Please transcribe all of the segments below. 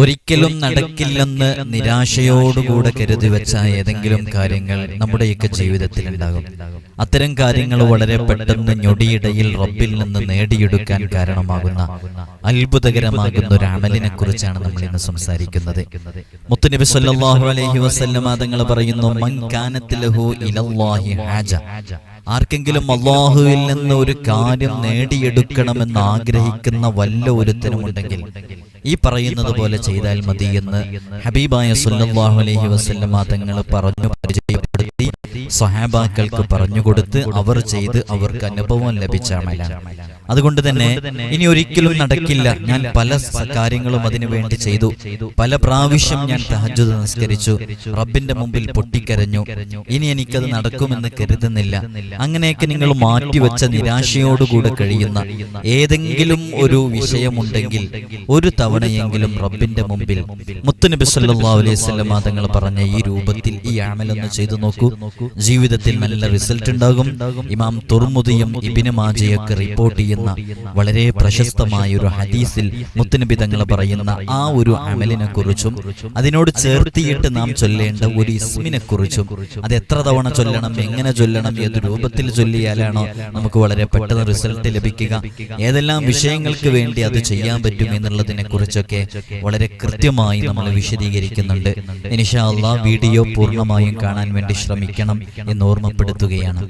ഒരിക്കലും നടക്കില്ലെന്ന് നിരാശയോടുകൂടെ കരുതി വെച്ച ഏതെങ്കിലും കാര്യങ്ങൾ നമ്മുടെയൊക്കെ ജീവിതത്തിൽ ഉണ്ടാകും. അത്തരം കാര്യങ്ങൾ വളരെ പെട്ടെന്ന് ഞൊടിയിടയിൽ റബ്ബിൽ നിന്ന് നേടിയെടുക്കാൻ കാരണമാകുന്ന അത്ഭുതകരമാകുന്ന ഒരു അമലിനെ കുറിച്ചാണ് നമ്മൾ ഇന്ന് സംസാരിക്കുന്നത്. മുത്തുനബി സല്ലല്ലാഹു അലൈഹി വസല്ലം തങ്ങൾ പറയുന്നു, മൻ കാനത് ലഹു ഇലല്ലാഹി ഹാജ, ആർക്കെങ്കിലും അല്ലാഹുവിൽ നിന്ന് ഒരു കാര്യം നേടിയെടുക്കണമെന്ന് ആഗ്രഹിക്കുന്ന വല്ല ഒരുത്തനുമുണ്ടെങ്കിൽ ഈ പറയുന്നത് പോലെ ചെയ്താൽ മതി എന്ന് ഹബീബായ സല്ലല്ലാഹു അലൈഹി വസല്ലം തങ്ങൾ പറഞ്ഞു പരിചയപ്പെടുത്തി സ്വഹാബാക്കൾക്ക് പറഞ്ഞുകൊടുത്ത് അവർ ചെയ്ത് അവർക്ക് അനുഭവം ലഭിച്ച അമലാണ്. അതുകൊണ്ട് തന്നെ ഇനി ഒരിക്കലും നടക്കില്ല, ഞാൻ പല കാര്യങ്ങളും അതിനു വേണ്ടി ചെയ്തു, പല പ്രാവശ്യം ഞാൻ തഹജ്ജുദ് നിസ്കരിച്ചു, റബ്ബിന്റെ മുമ്പിൽ പൊട്ടിക്കരഞ്ഞു, ഇനി എനിക്കത് നടക്കുമെന്ന് കരുതുന്നില്ല. അങ്ങനെയൊക്കെ നിങ്ങൾ മാറ്റിവെച്ച നിരാശയോടുകൂടെ കഴിയുന്ന ഏതെങ്കിലും ഒരു വിഷയമുണ്ടെങ്കിൽ ഒരു തവണയെങ്കിലും റബ്ബിന്റെ മുമ്പിൽ മുത്തുനബി സല്ലല്ലാഹു അലൈഹി വസല്ലം തങ്ങൾ പറഞ്ഞ ഈ രൂപത്തിൽ ഈ അമലൊന്ന് ചെയ്തു നോക്കൂ. ജീവിതത്തിൽ നല്ല റിസൾട്ട് ഉണ്ടാകും. ഇമാം തുർമുദിയും ഇബ്നു മാജയൊക്കെ റിപ്പോർട്ട് ചെയ്യുന്ന വളരെ പ്രശസ്തമായ ഒരു ഹദീസിൽ മുത്തുനബി തങ്ങൾ പറയുന്ന ആ ഒരു അമലിനെ കുറിച്ചും അതിനോട് ചേർത്തിയിട്ട് നാം ചൊല്ലേണ്ട ഒരു ഇസ്മിനെ കുറിച്ചും, അത് എത്ര തവണ ചൊല്ലണം, എങ്ങനെ ചൊല്ലണം, ഏത് രൂപത്തിൽ ചൊല്ലിയാലാണോ നമുക്ക് വളരെ പെട്ടെന്ന് റിസൾട്ട് ലഭിക്കുക, ഏതെല്ലാം വിഷയങ്ങൾക്ക് വേണ്ടി അത് ചെയ്യാൻ പറ്റും എന്നുള്ളതിനെ കുറിച്ചൊക്കെ വളരെ കൃത്യമായി നമ്മൾ വിശദീകരിക്കുന്നുണ്ട്. ഇൻഷാ അല്ലാഹ് വീഡിയോ പൂർണ്ണമായും കാണാൻ വേണ്ടി ശ്രമിക്കണം എന്ന് ഓർമ്മപ്പെടുത്തുകയാണ്.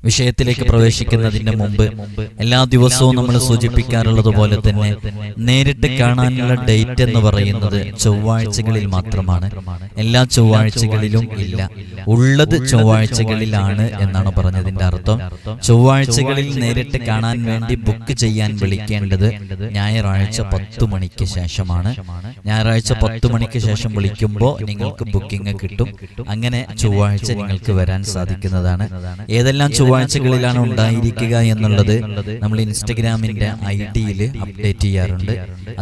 വിഷയത്തിലേക്ക് പ്രവേശിക്കുന്നതിന് മുമ്പ് എല്ലാ ദിവസവും നമ്മൾ സൂചിപ്പിക്കാറുള്ളത് പോലെ തന്നെ നേരിട്ട് കാണാനുള്ള ഡേറ്റ് എന്ന് പറയുന്നത് ചൊവ്വാഴ്ചകളിൽ മാത്രമാണ്. എല്ലാ ചൊവ്വാഴ്ചകളിലും ഇല്ല, ഉള്ളത് ചൊവ്വാഴ്ചകളിലാണ് എന്നാണ് പറഞ്ഞതിന്റെ അർത്ഥം. ചൊവ്വാഴ്ചകളിൽ നേരിട്ട് കാണാൻ വേണ്ടി ബുക്ക് ചെയ്യാൻ വിളിക്കേണ്ടത് ഞായറാഴ്ച 10 മണിക്ക് ശേഷമാണ്. ഞായറാഴ്ച 10 മണിക്ക് ശേഷം വിളിക്കുമ്പോൾ നിങ്ങൾക്ക് ബുക്കിംഗ് കിട്ടും. അങ്ങനെ ചൊവ്വാഴ്ച നിങ്ങൾക്ക് വരാൻ സാധിക്കുന്നതാണ്. ഏതെല്ലാം ചൊവ്വാഴ്ചകളിലാണ് ഉണ്ടായിരിക്കുക എന്നുള്ളത് നമ്മൾ ഇൻസ്റ്റഗ്രാമിന്റെ ഐഡിയിൽ അപ്ഡേറ്റ് ചെയ്യാറുണ്ട്.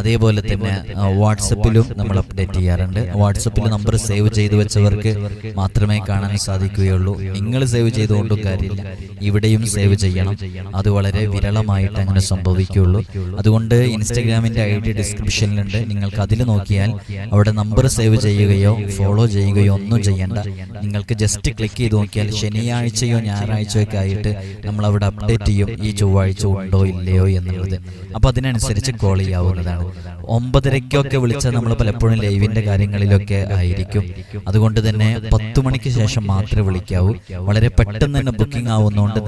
അതേപോലെ തന്നെ വാട്സപ്പിലും നമ്മൾ അപ്ഡേറ്റ് ചെയ്യാറുണ്ട്. വാട്സപ്പിൽ നമ്പർ സേവ് ചെയ്തു വെച്ചവർക്ക് മാത്രമേ കാണാൻ സാധിക്കുകയുള്ളൂ. നിങ്ങൾ സേവ് ചെയ്തുകൊണ്ടും കാര്യമില്ല, ഇവിടെയും സേവ് ചെയ്യണം. അത് വളരെ വിരളമായിട്ട് അങ്ങനെ സംഭവിക്കുകയുള്ളൂ. അതുകൊണ്ട് ഇൻസ്റ്റഗ്രാമിന്റെ ഐഡി ഡിസ്ക്രിപ്ഷനിലുണ്ട്, നിങ്ങൾക്ക് അതിൽ നോക്കിയാൽ അവിടെ നമ്പർ സേവ് ചെയ്യുകയോ ഫോളോ ചെയ്യുകയോ ഒന്നും ചെയ്യേണ്ട. നിങ്ങൾക്ക് ജസ്റ്റ് ക്ലിക്ക് ചെയ്ത് നോക്കിയാൽ ശനിയാഴ്ചയോ ഞായറാഴ്ചയോ ആയിട്ട് നമ്മൾ അവിടെ അപ്ഡേറ്റ് ചെയ്യും ഈ ചൊവ്വാഴ്ച ഉണ്ടോ ഇല്ലയോ എന്നുള്ളത്. അപ്പൊ അതിനനുസരിച്ച് കോൾ ചെയ്യാവുന്നതാണ്. 9:30 വിളിച്ചാൽ നമ്മൾ പലപ്പോഴും ലൈവിന്റെ കാര്യങ്ങളിലൊക്കെ ആയിരിക്കും. അതുകൊണ്ട് തന്നെ 10 മണിക്ക് ശേഷം മാത്രമേ വിളിക്കാവൂ. വളരെ പെട്ടെന്ന് തന്നെ ബുക്കിംഗ് ആവുന്നതുകൊണ്ട്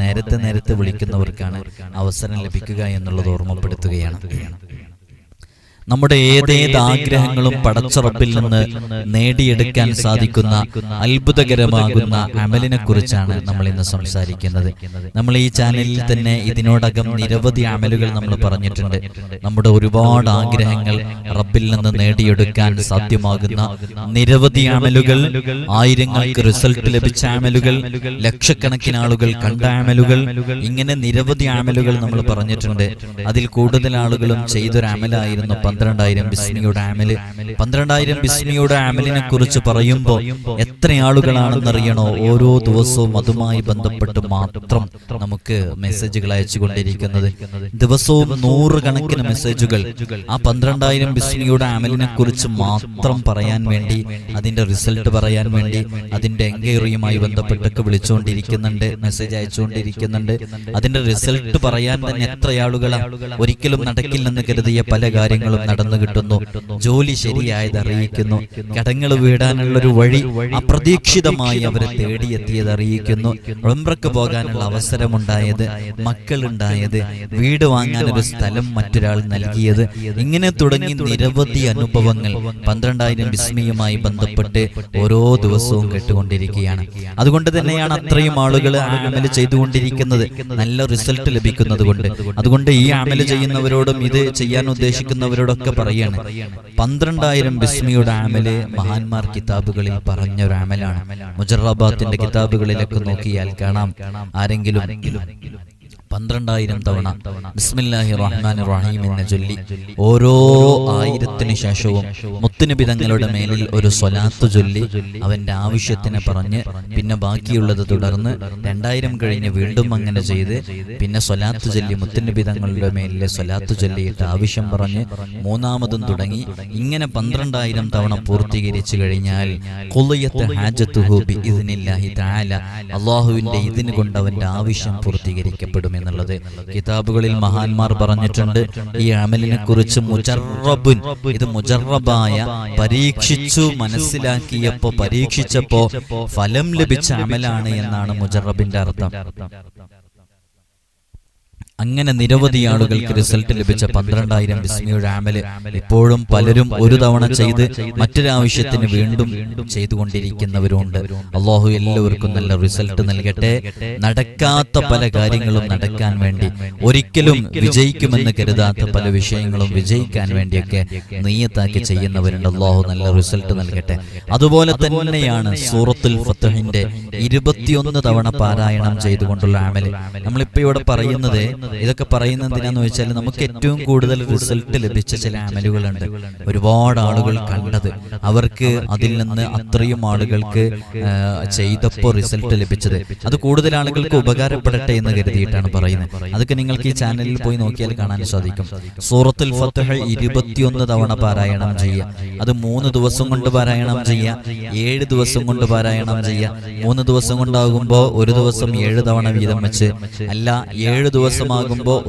നേരത്തെ വിളിക്കുന്നവർക്കാണ് അവസരം ലഭിക്കുക എന്നുള്ളത് ഓർമ്മപ്പെടുത്തുകയാണ്. നമ്മുടെ ഏതേത് ആഗ്രഹങ്ങളും പടച്ച റബ്ബിൽ നിന്ന് നേടിയെടുക്കാൻ സാധിക്കുന്ന അത്ഭുതകരമാകുന്ന അമലിനെ കുറിച്ചാണ് നമ്മൾ ഇന്ന് സംസാരിക്കുന്നത്. നമ്മൾ ഈ ചാനലിൽ തന്നെ ഇതിനോടകം നിരവധി അമലുകൾ നമ്മൾ പറഞ്ഞിട്ടുണ്ട്. നമ്മുടെ ഒരുപാട് ആഗ്രഹങ്ങൾ റബ്ബിൽ നിന്ന് നേടിയെടുക്കാൻ സാധ്യമാകുന്ന നിരവധി അമലുകൾ, ആയിരങ്ങൾക്ക് റിസൾട്ട് ലഭിച്ച അമലുകൾ, ലക്ഷക്കണക്കിന് ആളുകൾ കണ്ട അമലുകൾ, ഇങ്ങനെ നിരവധി അമലുകൾ നമ്മൾ പറഞ്ഞിട്ടുണ്ട്. അതിൽ കൂടുതൽ ആളുകളും ചെയ്തൊരു അമലായിരുന്നു 12,000 ബിസ്മിയുടെ അമല്. 12,000 ബിസ്മിയുടെ അമലിനെ കുറിച്ച് പറയുമ്പോൾ എത്ര ആളുകളാണെന്നറിയണോ ഓരോ ദിവസവും അതുമായി ബന്ധപ്പെട്ട് മാത്രം നമുക്ക് മെസ്സേജുകൾ അയച്ചുകൊണ്ടിരിക്കുന്നത്. ദിവസവും 100 കണക്കിന് മെസ്സേജുകൾ ആ 12,000 ബിസ്മിയുടെ അമലിനെ കുറിച്ച് മാത്രം പറയാൻ വേണ്ടി, അതിന്റെ റിസൾട്ട് പറയാൻ വേണ്ടി, അതിന്റെ എൻക്വയറിയുമായി ബന്ധപ്പെട്ടൊക്കെ വിളിച്ചുകൊണ്ടിരിക്കുന്നുണ്ട്, മെസ്സേജ് അയച്ചുകൊണ്ടിരിക്കുന്നുണ്ട്. അതിന്റെ റിസൾട്ട് പറയാൻ തന്നെ എത്ര ആളുകളാ. ഒരിക്കലും നടക്കില്ലെന്ന് കരുതിയ പല കാര്യങ്ങളും നടന്നു കിട്ടുന്നു. ജോലി ശരിയായത് അറിയിക്കുന്നു. കടങ്ങൾ വീടാനുള്ളൊരു വഴി അപ്രതീക്ഷിതമായി അവരെ തേടിയെത്തിയത് അറിയിക്കുന്നു. ഉംറയ്ക്ക് പോകാനുള്ള അവസരമുണ്ടായത്, മക്കളുണ്ടായത്, വീട് വാങ്ങാനൊരു സ്ഥലം മറ്റൊരാൾ നൽകിയത്, ഇങ്ങനെ തുടങ്ങി നിരവധി അനുഭവങ്ങൾ 12,000 ബിസ്മിയുമായി ബന്ധപ്പെട്ട് ഓരോ ദിവസവും കേട്ടുകൊണ്ടിരിക്കുകയാണ്. അതുകൊണ്ട് തന്നെയാണ് അത്രയും ആളുകൾ അമൽ ചെയ്തുകൊണ്ടിരിക്കുന്നത്, നല്ല റിസൾട്ട് ലഭിക്കുന്നത് കൊണ്ട്. അതുകൊണ്ട് ഈ അമൽ ചെയ്യുന്നവരോടും ഇത് ചെയ്യാൻ ഉദ്ദേശിക്കുന്നവരോടൊക്കെ പറയാണ്, 12,000 ബിസ്മിയുടെ അമല് മഹാന്മാർ കിതാബുകളിൽ പറഞ്ഞ ഒരു അമലാണ്. മുജറബാത്തിന്റെ കിതാബുകളിലൊക്കെ നോക്കിയാൽ കാണാം, ആരെങ്കിലും 12,000 തവണ ബിസ്മില്ലാഹിർ റഹ്മാനിർ റഹീം എന്ന് ചൊല്ലി ഓരോ 1000-ന് ശേഷവും മുത്തുനബി തങ്ങളുടെ മേലിൽ ഒരു സ്വലാത്ത് ചൊല്ലി അവന്റെ ആവശ്യത്തിനെ പറഞ്ഞ് പിന്നെ ബാക്കിയുള്ളത് തുടർന്ന് 2000 കഴിഞ്ഞ് വീണ്ടും അങ്ങനെ ചെയ്ത് പിന്നെ സ്വലാത്ത് ചൊല്ലി മുത്തുനബി തങ്ങളുടെ മേലിലെ സ്വലാത്ത് ചൊല്ലിയിട്ട് ആവശ്യം പറഞ്ഞ് മൂന്നാമതും തുടങ്ങി ഇങ്ങനെ 12,000 തവണ പൂർത്തീകരിച്ചു കഴിഞ്ഞാൽ ഖുളിയത്ത് ഹാജത്തുഹു ബിഇദ്നില്ലാഹി തആല അല്ലാഹുവിന്റെ ഇതിന് കൊണ്ട് അവന്റെ ആവശ്യം പൂർത്തീകരിക്കപ്പെടും എന്നുള്ളത് കിതാബുകളിൽ മഹാന്മാർ പറഞ്ഞിട്ടുണ്ട്. ഈ അമലിനെ കുറിച്ച് മുജറബുൻ, ഇത് മുജറബായ, പരീക്ഷിച്ചു മനസ്സിലാക്കിയപ്പോ പരീക്ഷിച്ചപ്പോ ഫലം ലഭിച്ച അമലാണ് എന്നാണ് മുജറബിന്റെ അർത്ഥം. അങ്ങനെ നിരവധി ആളുകൾക്ക് റിസൾട്ട് ലഭിച്ച 12,000 ബിസ്മിയുടെ അമല് ഇപ്പോഴും പലരും ഒരു തവണ ചെയ്ത് മറ്റൊരാവശ്യത്തിന് വീണ്ടും ചെയ്തുകൊണ്ടിരിക്കുന്നവരുണ്ട്. അല്ലാഹു എല്ലാവർക്കും നല്ല റിസൾട്ട് നൽകട്ടെ. നടക്കാത്ത പല കാര്യങ്ങളും നടക്കാൻ വേണ്ടി, ഒരിക്കലും വിജയിക്കുമെന്ന് കരുതാത്ത പല വിഷയങ്ങളും വിജയിക്കാൻ വേണ്ടിയൊക്കെ നിയ്യത്താക്കി ചെയ്യുന്നവരുണ്ട്. അല്ലാഹു നല്ല റിസൾട്ട് നൽകട്ടെ. അതുപോലെ തന്നെയാണ് സൂറത്തുൽ ഫത്ഹിന്റെ 21 തവണ പാരായണം ചെയ്തുകൊണ്ടുള്ള അമല്. നമ്മളിപ്പോ ഇവിടെ പറയുന്നത്, ഇതൊക്കെ പറയുന്നത് എന്തിനാന്ന് വെച്ചാൽ നമുക്ക് ഏറ്റവും കൂടുതൽ റിസൾട്ട് ലഭിച്ച ചില അമലുകളുണ്ട്, ഒരുപാട് ആളുകൾ കണ്ടത്, അവർക്ക് അതിൽ നിന്ന് അത്രയും ആളുകൾക്ക് ചെയ്തപ്പോൾ റിസൾട്ട് ലഭിച്ചത്, അത് കൂടുതൽ ആളുകൾക്ക് ഉപകാരപ്പെടട്ടെ എന്ന് കരുതിയിട്ടാണ് പറയുന്നത്. അതൊക്കെ നിങ്ങൾക്ക് ഈ ചാനലിൽ പോയി നോക്കിയാൽ കാണാൻ സാധിക്കും. സൂറത്തുൽ ഫത്ഹ് 21 തവണ പാരായണം ചെയ്യുക. അത് 3 ദിവസം കൊണ്ട് പാരായണം ചെയ്യുക, 7 ദിവസം കൊണ്ട് പാരായണം ചെയ്യുക. 3 ദിവസം കൊണ്ടാകുമ്പോൾ ഒരു ദിവസം 7 തവണ വീതം വെച്ച്, അല്ല 7 ദിവസമാകുമ്പോൾ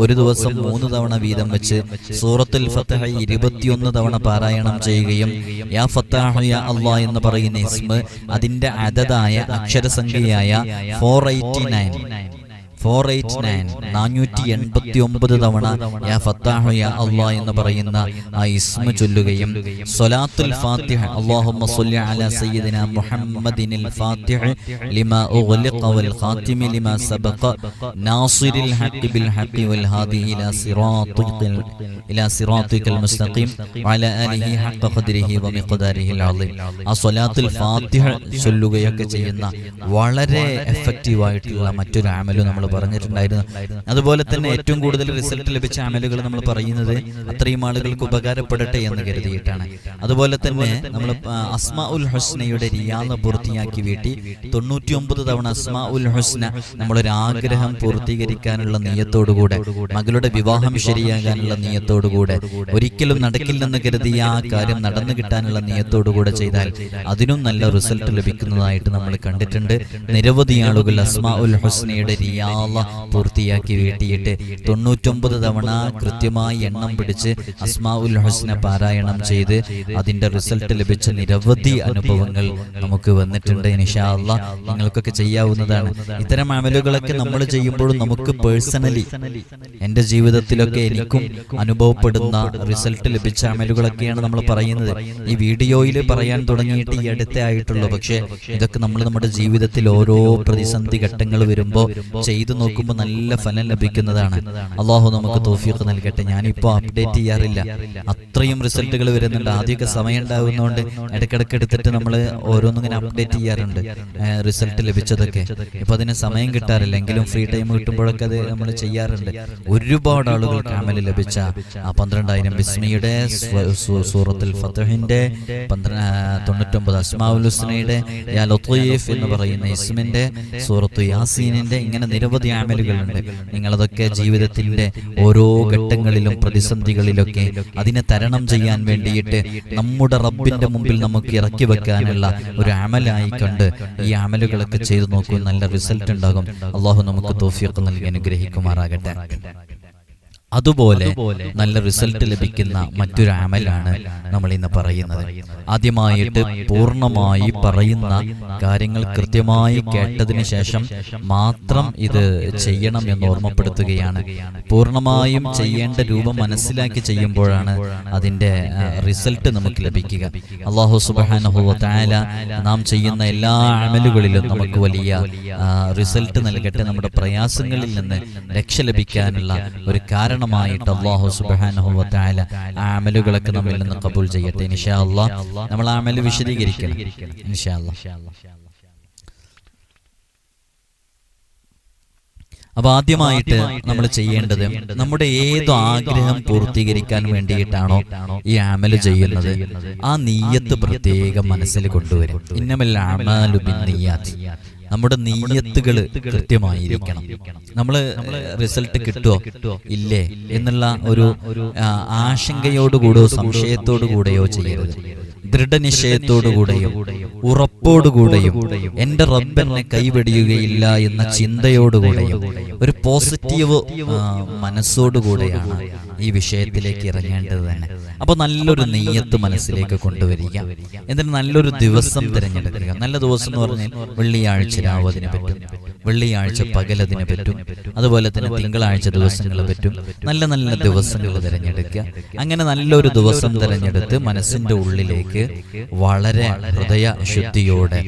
ഒരു ദിവസം 3 തവണ വീതം വെച്ച് സൂറത്തുൽ ഫത്ഹ് 21 തവണ പാരായണം ചെയ്യുകയും യാ ഫത്താഹ് യാ അല്ലാഹ് എന്ന് പറയുന്ന ഇസ്മ അതിന്റെ അദദായ അക്ഷരസംഖ്യയായ 489 തവണ യാ ഫത്താഹു യാ അല്ലാഹ് എന്ന് പറയുന്ന ആ ഇസ്മ ചൊല്ലുകയും സ്വലാത്തുൽ ഫാത്തിഹ അല്ലാഹുമ്മ സ്വല്ലി അലാ സയ്യിദിനാ മുഹമ്മദിനിൽ ഫാത്തിഹ ലിമാ ഉഗ്ലിഖ വൽ ഖാതിമി ലിമാ സബഖ നാസിറിൽ ഹഖ് ബിൽ ഹഖ് വൽ ഹാദി ഇലാ സിറാത്തിക്കൽ മുസ്തഖീം വഅലാ ആലിഹി ഹഖ് ഖദ്രിഹി വമിഖ്ദാരിഹിൽ അളീം. ആ സ്വലാത്തുൽ ഫാത്തിഹ ചൊല്ലുകയൊക്കെ ചെയ്യുന്ന വളരെ എഫക്റ്റീവ് ആയിട്ടുള്ള മറ്റൊരു അമല് നമ്മൾ പറഞ്ഞിട്ടുണ്ടായിരുന്നു. അതുപോലെ തന്നെ ഏറ്റവും കൂടുതൽ റിസൾട്ട് ലഭിച്ച അമലുകൾ നമ്മൾ പറയുന്നത് അത്രയും ആളുകൾക്ക് ഉപകാരപ്പെടട്ടെ എന്ന് കരുതിയിട്ടാണ്. അതുപോലെ തന്നെ നമ്മൾ അസ്മാഉൽ ഹുസ്നയുടെ റിയാദ് പൂർത്തിയാക്കി വീട്ടി 99 തവണ അസ്മാഉൽ ഹുസ്ന നമ്മളൊരു ആഗ്രഹം പൂർത്തീകരിക്കാനുള്ള നിയ്യത്തോടുകൂടെ, മകളുടെ വിവാഹം ശരിയാകാനുള്ള നിയ്യത്തോടുകൂടെ, ഒരിക്കലും നടക്കില്ലെന്ന് കരുതിയ ആ കാര്യം നടന്നു കിട്ടാനുള്ള നിയ്യത്തോടുകൂടെ ചെയ്താൽ അതിനും നല്ല റിസൾട്ട് ലഭിക്കുന്നതായിട്ട് നമ്മൾ കണ്ടിട്ടുണ്ട്. നിരവധി ആളുകൾ അസ്മാഉൽ ഹുസ്നയുടെ റിയാദ് പൂർത്തിയാക്കി വീട്ടിയിട്ട് 99 തവണ കൃത്യമായി എണ്ണം പിടിച്ച് അസ്മാഉൽ ഹുസ്ന പാരായണം ചെയ്ത് അതിന്റെ റിസൾട്ട് ലഭിച്ച നിരവധി അനുഭവങ്ങൾ നമുക്ക് വന്നിട്ടുണ്ട്. ഇൻഷാ അല്ലാഹ് നിങ്ങൾക്കൊക്കെ ചെയ്യാവുന്നതാണ്. ഇത്തരം അമലുകളൊക്കെ നമ്മൾ ചെയ്യുമ്പോഴും നമുക്ക് പേഴ്സണലി എന്റെ ജീവിതത്തിലൊക്കെ എനിക്കും അനുഭവപ്പെടുന്ന റിസൾട്ട് ലഭിച്ച അമലുകളൊക്കെയാണ് നമ്മൾ പറയുന്നത്. ഈ വീഡിയോയിൽ പറയാൻ തുടങ്ങിയിട്ട് ഈ അടുത്തേ ആയിട്ടുള്ളൂ. പക്ഷേ ഇതൊക്കെ നമ്മൾ നമ്മുടെ ജീവിതത്തിൽ ഓരോ പ്രതിസന്ധി ഘട്ടങ്ങൾ വരുമ്പോൾ ചെയ്തു നോക്കുമ്പോൾ നല്ല ഫലം ലഭിക്കുന്നതാണ്. അല്ലാഹു നമുക്ക് തൗഫീഖ് നൽകട്ടെ. ഞാനിപ്പോ അപ്ഡേറ്റ് ചെയ്യാറില്ല, അത്രയും റിസൾട്ടുകൾ വരുന്നുണ്ട്. ആദ്യമൊക്കെ സമയം ഉണ്ടാകുന്നതുകൊണ്ട് ഇടയ്ക്കിടയ്ക്ക് എടുത്തിട്ട് നമ്മൾ ഓരോന്നിങ്ങനെ അപ്ഡേറ്റ് ചെയ്യാറുണ്ട്, റിസൾട്ട് ലഭിച്ചതൊക്കെ. ഇപ്പൊ അതിന് സമയം കിട്ടാറില്ല, എങ്കിലും ഫ്രീ ടൈം കിട്ടുമ്പോഴൊക്കെ അത് നമ്മൾ ചെയ്യാറുണ്ട്. ഒരുപാട് ആളുകൾക്ക് അമല് ലഭിച്ച ആ 12,000 ബിസ്മിയുടെ, സൂറത്തുൽ ഫത്ഹിന്റെ 99 അസ്മാഉൽ ഹുസ്നയുടെ, യാ ലത്തീഫ് എന്ന് പറയുന്ന ഇസ്മിന്റെ, സൂറത്തു യാസീനിന്റെ, ഇങ്ങനെ നിരവധി അമലുകളുണ്ട്. നിങ്ങളതൊക്കെ ജീവിതത്തിന്റെ ഓരോ ഘട്ടങ്ങളിലും പ്രതിസന്ധികളിലൊക്കെ അതിനെ തരണം ചെയ്യാൻ വേണ്ടിയിട്ട് നമ്മുടെ റബ്ബിന്റെ മുമ്പിൽ നമുക്ക് ഇറക്കി വെക്കാനുള്ള ഒരു അമലായി കണ്ട് ഈ അമലുകളൊക്കെ ചെയ്തു നോക്കൂ, നല്ല റിസൾട്ട് ഉണ്ടാകും. അല്ലാഹു നമുക്ക് തൗഫീഖ് നൽകി അനുഗ്രഹിക്കുമാറാകട്ടെ. അതുപോലെ നല്ല റിസൾട്ട് ലഭിക്കുന്ന മറ്റൊരു അമലാണ് നമ്മൾ ഇന്ന് പറയുന്നത്. ആദ്യമായിട്ട് പൂർണ്ണമായി പറയുന്ന കാര്യങ്ങൾ കൃത്യമായി കേട്ടതിന് ശേഷം മാത്രം ഇത് ചെയ്യണം എന്ന് ഓർമ്മപ്പെടുത്തുകയാണ്. പൂർണ്ണമായും ചെയ്യേണ്ട രൂപം മനസ്സിലാക്കി ചെയ്യുമ്പോഴാണ് അതിൻ്റെ റിസൾട്ട് നമുക്ക് ലഭിക്കുക. അല്ലാഹു സുബ്ഹാനഹു വ തആല നാം ചെയ്യുന്ന എല്ലാ അമലുകളിലും നമുക്ക് വലിയ റിസൾട്ട് നൽകട്ടെ. നമ്മുടെ പ്രയാസങ്ങളിൽ നിന്ന് രക്ഷ ലഭിക്കാനുള്ള ഒരു കാരണം അല്ലാഹു സുബ്ഹാനഹു വ തആല അമലുകളൊക്കെ നമ്മിൽ നിന്ന് ഖബൂൽ ചെയ്യട്ടെ. ഇൻഷാ അല്ലാഹ് നമ്മൾ അമൽ വിശദീകരിക്കണം ഇൻഷാ അല്ലാഹ്. അപ്പൊ ആദ്യമായിട്ട് നമ്മൾ ചെയ്യേണ്ടത് നമ്മുടെ ഏത് ആഗ്രഹം പൂർത്തീകരിക്കാൻ വേണ്ടിയിട്ടാണോ ഈ അമല് ചെയ്യുന്നത്, ആ നീയത്ത് പ്രത്യേകം മനസ്സിൽ കൊണ്ടുവരും. ഇന്നമൽ അഅ്മാലു ബിന്നിയ്യാത്ത്. നമ്മുടെ നീയത്തുകൾ കൃത്യമായിരിക്കണം. നമ്മൾ റിസൾട്ട് കിട്ടുമോ ഇല്ലേ എന്നുള്ള ഒരു ആശങ്കയോടുകൂടെയോ സംശയത്തോടുകൂടെയോ ചെയ്യരുത്. ദൃഢനിശ്ചയത്തോടുകൂടെയും ഉറപ്പോടുകൂടെയും എൻ്റെ റബ്ബ് എന്നെ കൈവെടിയുകയില്ല എന്ന ചിന്തയോടുകൂടെയും ഒരു പോസിറ്റീവ് മനസ്സോടുകൂടെയാണ് ഈ വിഷയത്തിലേക്ക് ഇറങ്ങേണ്ടത് തന്നെ. അപ്പോൾ നല്ലൊരു നെയ്യത്ത് മനസ്സിലേക്ക് കൊണ്ടുവരിക. എന്നിട്ട് നല്ലൊരു ദിവസം തിരഞ്ഞെടുക്കുക. നല്ല ദിവസം എന്ന് പറഞ്ഞാൽ വെള്ളിയാഴ്ച രാവ് അതിന് പറ്റും, വെള്ളിയാഴ്ച പകലതിന് പറ്റും, അതുപോലെ തന്നെ തിങ്കളാഴ്ച ദിവസങ്ങൾ പറ്റും. നല്ല നല്ല ദിവസങ്ങൾ തിരഞ്ഞെടുക്കുക. അങ്ങനെ നല്ലൊരു ദിവസം തിരഞ്ഞെടുത്ത് മനസ്സിന്റെ ഉള്ളിലേക്ക് വളരെ ഹൃദയ ശുദ്ധിയോടെ